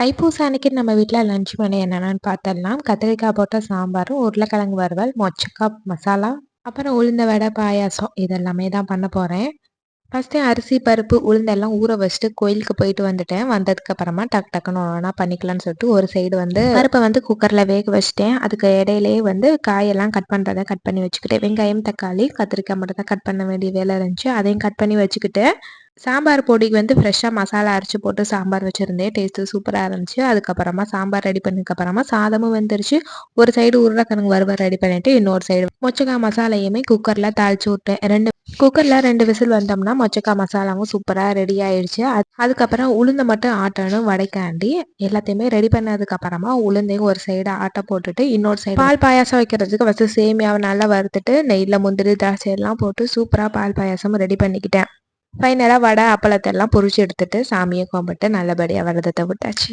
தைப்பூச அன்னைக்கு நம்ம வீட்ல லஞ்ச் மெனு என்னென்னு பார்த்தரலாம். கத்திரிக்காய் போட்ட சாம்பாரும், உருளைக்கிழங்கு வறுவல், மொச்சக்காய் மசாலா, அப்புறம் உளுந்த வடை, பாயாசம் இதெல்லாமே தான் பண்ண போறேன். ஃபர்ஸ்ட்டு அரிசி, பருப்பு, உளுந்தெல்லாம் ஊற வச்சுட்டு கோயிலுக்கு போயிட்டு வந்துட்டேன். வந்ததுக்கு அப்புறமா டக்குன்னு ஒவ்வொன்னா பண்ணிக்கலாம்னு சொல்லிட்டு ஒரு சைடு வந்து பருப்பை வந்து குக்கர்ல வேக வச்சுட்டேன். அதுக்கு இடையிலேயே வந்து காயெல்லாம் கட் பண்றத கட் பண்ணி வச்சுக்கிட்டேன். வெங்காயம், தக்காளி, கத்திரிக்காய் மட்டும் தான் கட் பண்ண வேண்டிய வேலை இருந்துச்சு. அதையும் கட் பண்ணி வச்சுக்கிட்டு சாம்பார் பொடிக்கு வந்து ஃப்ரெஷ்ஷாக மசாலா அரைச்சு போட்டு சாம்பார் வச்சுருந்தேன். டேஸ்ட்டு சூப்பராக இருந்துச்சு. அதுக்கப்புறமா சாம்பார் ரெடி பண்ணதுக்கப்புறமா சாதமும் வெந்துருச்சு. ஒரு சைடு உருளைக்கிழங்கு வறுவல் ரெடி பண்ணிட்டு, இன்னொரு சைடு மொச்சக்காய் மசாலையுமே குக்கரில் தாளிச்சு விட்டேன். குக்கரில் 2 விசில் வந்தோம்னா மொச்சக்காய் மசாலாவும் சூப்பராக ரெடி ஆயிடுச்சு. அதுக்கப்புறம் உளுந்தை மட்டும் ஆட்டணும் வடைக்காண்டி. எல்லாத்தையுமே ரெடி பண்ணதுக்கப்புறமா உளுந்தையும் ஒரு சைடு ஆட்ட போட்டுட்டு, இன்னொரு சைடு பால் பாயாசம் வைக்கிறதுக்கு ஃபஸ்ட்டு சேமியாவை நல்லா வறுத்துட்டு நெய்யில் முந்திரி திராட்சை எல்லாம் போட்டு சூப்பராக பால் பாயாசம் ரெடி பண்ணிக்கிட்டேன். ஃபைனலா வடை, அப்பளத்த எல்லாம் பொரிச்சு எடுத்துட்டு சாமிய கும்பிட்டு நல்லபடியா விரதத்த விட்டாச்சு.